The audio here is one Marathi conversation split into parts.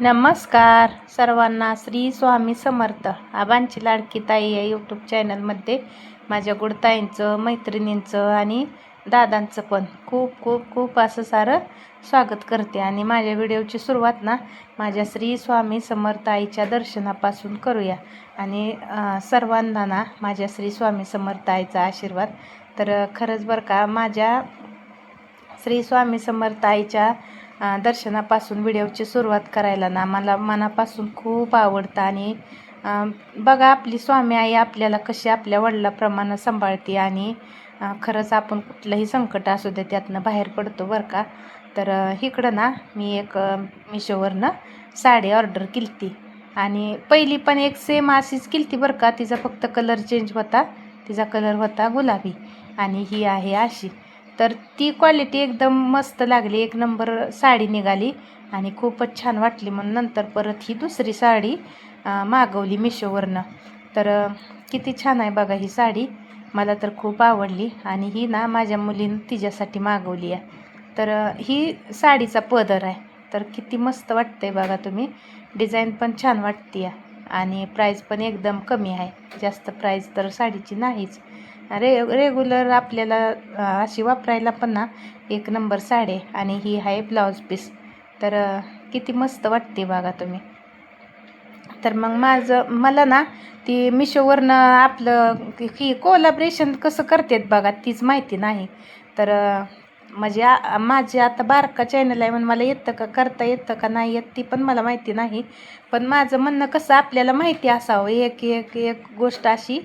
नमस्कार सर्वांना. श्री स्वामी समर्थ. आबांची लाडकी ताई या यूट्यूब चॅनलमध्ये माझ्या गुडताईंचं, मैत्रिणींचं आणि दादांचं पण खूप खूप खूप असं सारं स्वागत करते. आणि माझ्या व्हिडिओची सुरुवात ना माझ्या श्री स्वामी समर्थ आईच्या दर्शनापासून करूया. आणि सर्वांना ना माझ्या श्री स्वामी समर्थ आईचा आशीर्वाद. तर खरंच बरं का, माझ्या श्री स्वामी समर्थ आईच्या दर्शनापासून व्हिडिओची सुरुवात करायला ना मला मनापासून खूप आवडतं. आणि बघा, आपली स्वामी आई आपल्याला कशी आपल्या वडिलाप्रमाणे सांभाळते. आणि खरंच आपण कुठलंही संकट असू दे त्यातनं बाहेर पडतो बरं का. तर इकडं ना मी एक मिशोवरनं साडी ऑर्डर केली ती. आणि पहिली पण एक सेम अशीच केली ती बरं का. तिचा फक्त कलर चेंज होता. तिचा कलर होता गुलाबी आणि ही आहे अशी. तर ती क्वालिटी एकदम मस्त लागली, एक नंबर साडी निघाली आणि खूपच छान वाटली. म्हणून नंतर परत ही दुसरी साडी मागवली मिशोवरनं. तर किती छान आहे बघा ही साडी, मला तर खूप आवडली. आणि ही ना माझ्या मुलीनं तिच्यासाठी मागवली आहे. तर ही साडीचा पदर आहे. तर किती मस्त वाटतंय बघा तुम्ही. डिझाईन पण छान वाटते आहे आणि प्राईस पण एकदम कमी आहे. जास्त प्राईस तर साडीची नाहीच. रेग्युलर आपल्याला अशी वापरायला पण ना एक नंबर साडी. आणि ही आहे ब्लाऊज पीस. तर किती मस्त वाटते बघा तुम्ही. तर मग मला ना ती मिशोवरनं आपलं ही कोलॅबरेशन कसं करतात बघा तीच माहिती नाही. तर म्हणजे माझे आता बारका चॅनल आहे म्हणून मला येतं का, करता येतं का नाही येत ती पण मला माहिती नाही. पण माझं म्हणणं कसं, आपल्याला माहिती असावं एक एक एक गोष्ट अशी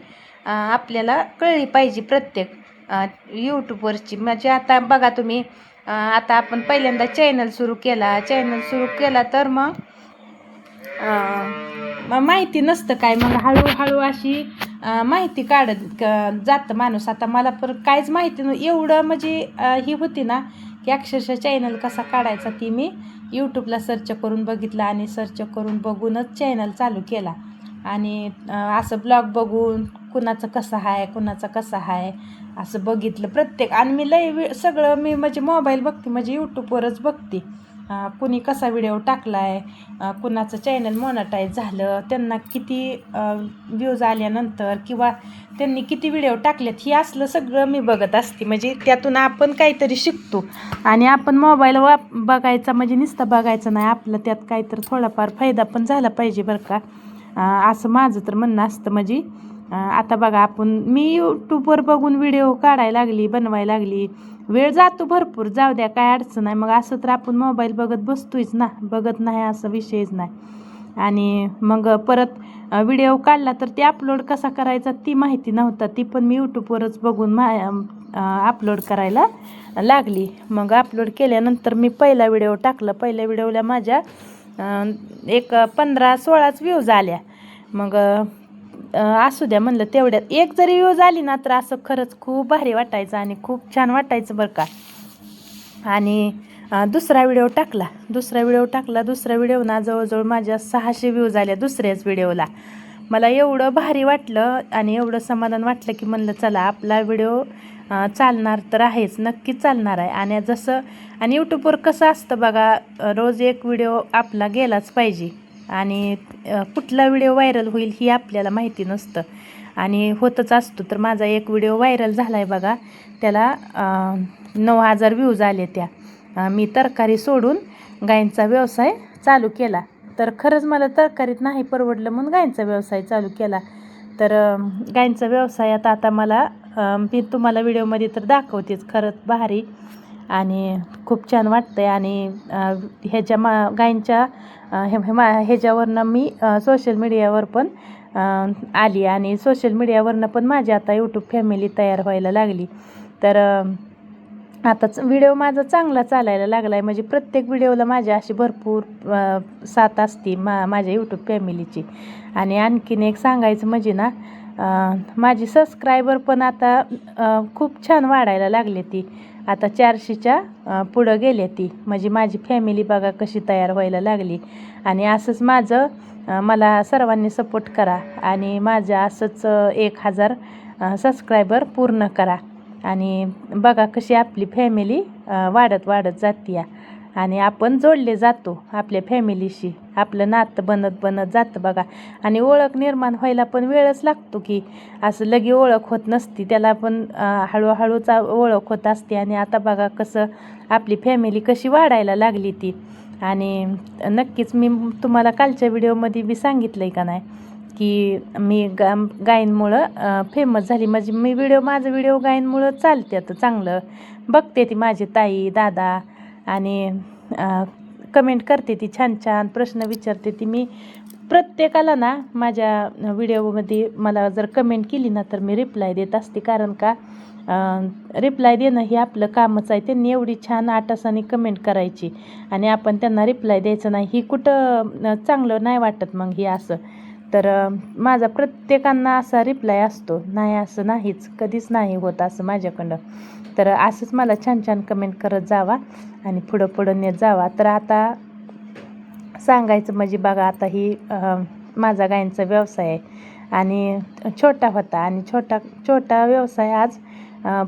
आपल्याला कळली पाहिजे प्रत्येक यूट्यूबवरची. म्हणजे आता बघा तुम्ही, आता आपण पहिल्यांदा चॅनल सुरू केला तर मग माहिती नसतं काय. मग हळूहळू अशी माहिती काढत जातं माणूस. आता मला पण काहीच माहिती नव्हतं एवढं. म्हणजे ही होती ना की अक्षरशः चॅनल कसा काढायचा ती मी यूट्यूबला सर्च करून बघितलं आणि सर्च करून बघूनच चॅनल चालू केला. आणि असं ब्लॉग बघून कुणाचं कसं आहे कुणाचं कसं आहे असं बघितलं प्रत्येक. आणि मी सगळं मी म्हणजे मोबाईल बघते, म्हणजे यूट्यूबवरच बघते कुणी कसा व्हिडिओ टाकला आहे, कुणाचं चॅनल मोनटाईज झालं, त्यांना किती व्ह्यूज आल्यानंतर किंवा त्यांनी किती व्हिडिओ टाकलेत, हे असलं सगळं मी बघत असते. म्हणजे त्यातून आपण काहीतरी शिकतो. आणि आपण मोबाईल बघायचा म्हणजे नुसतं बघायचं नाही, आपलं त्यात काहीतरी थोडाफार फायदा पण झाला पाहिजे बरं का. असं माझं तर म्हणणं असतं. म्हणजे आता बघा, मी यूट्यूबवर बघून व्हिडिओ काढायला लागली, बनवायला लागली. वेळ जातो भरपूर, जाऊ द्या काय अडचण नाही. मग असं तर आपण मोबाईल बघत बसतोयच ना, बघत नाही असं विषयच नाही. आणि मग परत व्हिडिओ काढला तर ते अपलोड कसा करायचा ती माहिती नव्हता. ती पण मी यूट्यूबवरच बघून अपलोड करायला लागली. मग अपलोड केल्यानंतर मी पहिला व्हिडिओ टाकला. पहिल्या व्हिडिओला माझ्या एक 15-16 व्ह्यूज आल्या. मग असू द्या म्हणलं, तेवढ्यात एक जरी व्ह्यूज आली ना तर असं खरंच खूप भारी वाटायचं आणि खूप छान वाटायचं बरं का. आणि दुसरा व्हिडिओ टाकला. दुसरा व्हिडिओ ना जवळजवळ माझ्या 600 व्ह्यूज आल्या दुसऱ्याच व्हिडिओला. मला एवढं भारी वाटलं आणि एवढं समाधान वाटलं की म्हणलं चला आपला व्हिडिओ चालणार तर आहेच, नक्कीच चालणार आहे. आणि यूट्यूबवर कसं असतं बघा, रोज एक व्हिडिओ आपला गेलाच पाहिजे. आणि कुठला व्हिडिओ व्हायरल होईल ही आपल्याला माहिती नसतं आणि होतच असतो. तर माझा एक व्हिडिओ व्हायरल झाला आहे बघा, त्याला 9000 व्ह्यूज आले. मी तरकारी सोडून गायींचा व्यवसाय चालू केला. तर खरंच मला तरकारीत नाही परवडलं म्हणून गायींचा व्यवसाय चालू केला. तर गायींचा व्यवसायात आता मला मी तुम्हाला व्हिडिओमध्ये तर दाखवतेच, खरंच भारी आणि खूप छान वाटतं आहे. आणि गायींच्या ह्याच्यावरनं मी सोशल मीडियावर पण आली आणि सोशल मीडियावरनं पण माझी आता यूट्यूब फॅमिली तयार व्हायला लागली. तर आताच व्हिडिओ माझा चांगला चालायला लागला आहे. म्हणजे प्रत्येक व्हिडिओला माझ्या अशी भरपूर साथ असते माझ्या यूट्यूब फॅमिलीची. आणि आणखीन एक सांगायचं म्हणजे ना, माझी सबस्क्रायबर पण आता खूप छान वाढायला लागले. ती आता 400च्या पुढं गेले ती. म्हणजे माझी फॅमिली बघा कशी तयार व्हायला लागली. आणि असंच मला सर्वांनी सपोर्ट करा आणि माझं असंच 1000 सबस्क्रायबर पूर्ण करा. आणि बघा कशी आपली फॅमिली वाढत जाते. आणि आपण जोडले जातो आपल्या फॅमिलीशी, आपलं नातं बनत बनत जातं बघा. आणि ओळख निर्माण व्हायला पण वेळच लागतो की, असं लगे ओळख होत नसती, त्याला पण हळूहळूच ओळख होत असते. आणि आता बघा कसं आपली फॅमिली कशी वाढायला लागली ती. आणि नक्कीच मी तुम्हाला कालच्या व्हिडिओमध्ये बी सांगितलं आहे का नाही की मी गायींमुळं फेमस झाली. माझा व्हिडिओ गायींमुळं चालते आता चांगलं बघते ती माझी ताई दादा. आणि कमेंट करते ती, छान छान प्रश्न विचारते ती. मी प्रत्येकाला ना माझ्या व्हिडिओमध्ये मला जर कमेंट केली ना तर मी रिप्लाय देत असते, कारण का रिप्लाय देणं हे आपलं कामच आहे. त्यांनी एवढी छान आटासाने कमेंट करायची आणि आपण त्यांना रिप्लाय द्यायचं नाही, ही कुठं चांगलं नाही वाटत मग हे असं. तर माझा प्रत्येकांना असा रिप्लाय असतो, नाही असं नाहीच, कधीच नाही होत असं माझ्याकडं. तर असंच मला छान छान कमेंट करत जावा आणि पुढं पुढं नेत जावा. तर आता सांगायचं म्हणजे बघा, आता ही माझा गायींचा व्यवसाय आहे आणि छोटा होता, आणि छोटा व्यवसाय आज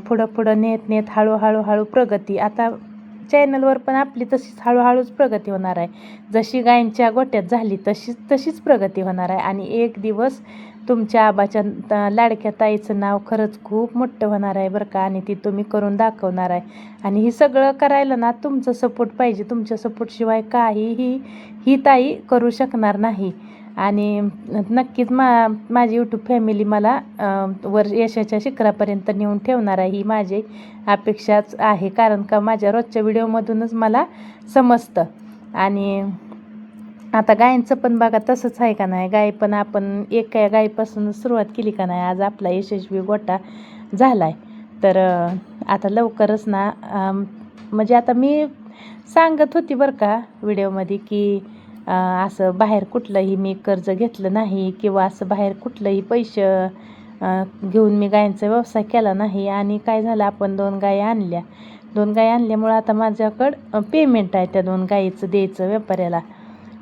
पुढं पुढं नेत हळूहळू प्रगती. आता चॅनलवर पण आपली तशीच हळूहळूच प्रगती होणार आहे. जशी गायींच्या गोट्यात झाली तशीच प्रगती होणार आहे. आणि एक दिवस तुमच्या आबाच्या लाडक्या ताईचं नाव खरंच खूप मोठं होणार आहे बरं का, आणि ती तुम्ही करून दाखवणार आहे. आणि हे सगळं करायला ना तुमचं सपोर्ट पाहिजे. तुमच्या सपोर्टशिवाय काहीही ही ताई करू शकणार नाही. आणि नक्कीच माझी यूट्यूब फॅमिली मला यशाच्या शिखरापर्यंत नेऊन ठेवणार आहे, ही माझी अपेक्षाच आहे. कारण का माझ्या रोजच्या व्हिडिओमधूनच मला समजतं. आणि आता गायींचं पण बघा तसंच आहे का नाही, गाय पण आपण एका गायीपासून सुरुवात केली का नाही, आज आपला यशस्वी गोटा झाला आहे. तर आता लवकरच ना म्हणजे आता मी सांगत होती बरं का व्हिडिओमध्ये की असं बाहेर कुठलंही मी कर्ज घेतलं नाही, किंवा असं बाहेर कुठलंही पैसे घेऊन मी गायींचा व्यवसाय केला नाही. आणि काय झालं, आपण 2 गायी आणल्यामुळं आता माझ्याकडं पेमेंट आहे त्या 2 गायीचं द्यायचं व्यापाऱ्याला.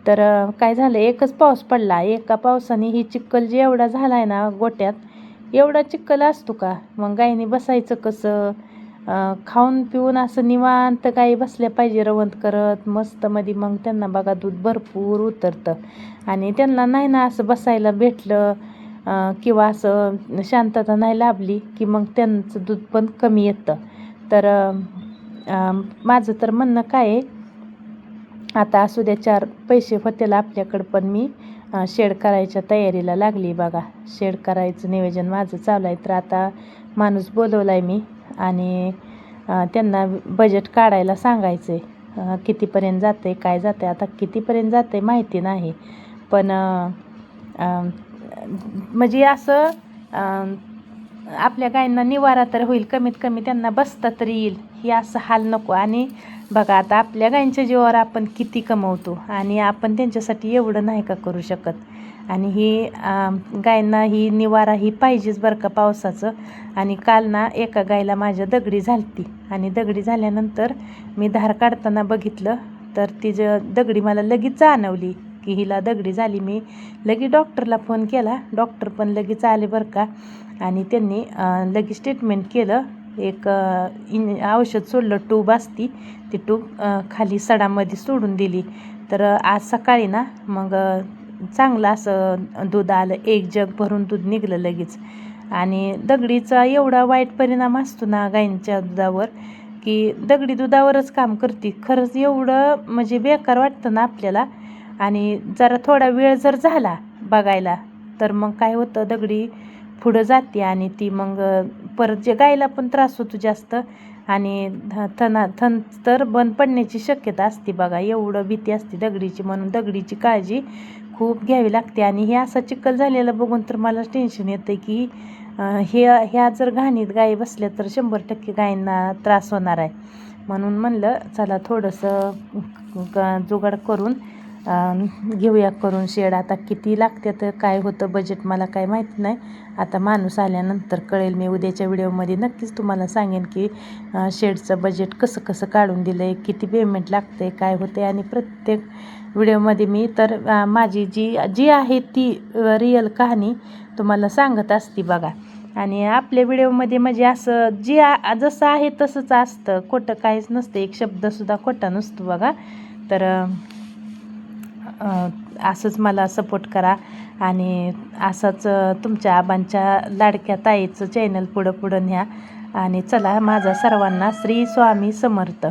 तर काय झालं, एकच पाऊस पडला, एका पावसाने ही चिखल जे एवढा झाला आहे ना गोट्यात, एवढा चिखल असतो का, मग गायीने बसायचं कसं? खाऊन पिऊन असं निवांत गायी बसल्या पाहिजे रवंत करत मस्त मध्ये. मग त्यांना बघा दूध भरपूर उतरतं, आणि त्यांना नाही ना असं बसायला भेटलं किंवा असं शांतता नाही लाभली की मग त्यांचं दूध पण कमी येतं. तर माझं तर म्हणणं काय आहे, आता असू द्या 4 पैसे होतील आपल्याकडं, पण मी शेड करायच्या तयारीला लागली बघा. शेड करायचं नियोजन माझं चालू आहे. तर आता माणूस बोलवला आहे मी, आणि त्यांना बजेट काढायला सांगायचं आहे. कितीपर्यंत जातं आहे, काय जातं आहे, आता कितीपर्यंत जातं आहे माहिती नाही, पण म्हणजे असं आपल्या गायींना निवारा तर होईल, कमीत कमी त्यांना बसता तरी येईल, हे असं हाल नको. आणि बघा आता आपल्या गायींच्या जीवावर आपण किती कमवतो, आणि आपण त्यांच्यासाठी एवढं नाही का करू शकत. आणि ही गायींना ही निवारा ही पाहिजेच बरं का पावसाचं. आणि काल ना एका गायीला माझ्या दगडी झालती, आणि दगडी झाल्यानंतर मी धार काढताना बघितलं तर तिचं दगडी मला लगेच जाणवली की हिला दगडी झाली. मी लगेच डॉक्टरला फोन केला, डॉक्टर पण लगेच आले बरं का, आणि त्यांनी लगेच ट्रीटमेंट केलं. एक औषध सोडलं, ट्यूब असती ती ट्यूब खाली सडामध्ये सोडून दिली. तर आज सकाळी ना मग चांगलं असं दूध आलं, 1 जग भरून दूध निघलं लगेच. आणि दगडीचा एवढा वाईट परिणाम असतो ना गायींच्या दुधावर, की दगडी दुधावरच काम करते. खरंच एवढं म्हणजे बेकार वाटतं ना आपल्याला. आणि जरा थोडा वेळ जर झाला बघायला तर मग काय होतं, दगडी पुढं जाते आणि ती मग परत जे गायीला पण त्रास होतो जास्त, आणि थन तर बंद पडण्याची शक्यता असते बघा. एवढं भीती असते दगडीची, म्हणून दगडीची काळजी खूप घ्यावी लागते. आणि हे असा चिखल झालेला बघून तर मला टेन्शन येतं की ह्या जर घाणीत गायी बसल्या तर 100% गायींना त्रास होणार आहे. म्हणून म्हणलं चला थोडंसं जुगाड करून घेऊया करून शेड. आता किती लागते तर काय होतं बजेट मला काय माहिती नाही, आता माणूस आल्यानंतर कळेल. मी उद्याच्या व्हिडिओमध्ये नक्कीच तुम्हाला सांगेन की शेडचं बजेट कसं काढून दिलं आहे, किती पेमेंट लागतं आहे, काय होतं आहे. आणि प्रत्येक व्हिडिओमध्ये मी तर माझी जी आहे ती रिअल कहाणी तुम्हाला सांगत असते बघा. आणि आपल्या व्हिडिओमध्ये म्हणजे असं जे जसं आहे तसंच असतं, खोटं काहीच नसतं, एक शब्दसुद्धा खोटा नसतो बघा. तर असंच मला सपोर्ट करा आणि असंच तुमच्या आबांच्या लाडक्या ताईचं चॅनल पुढं न्या. आणि चला, माझा सर्वांना श्री स्वामी समर्थ.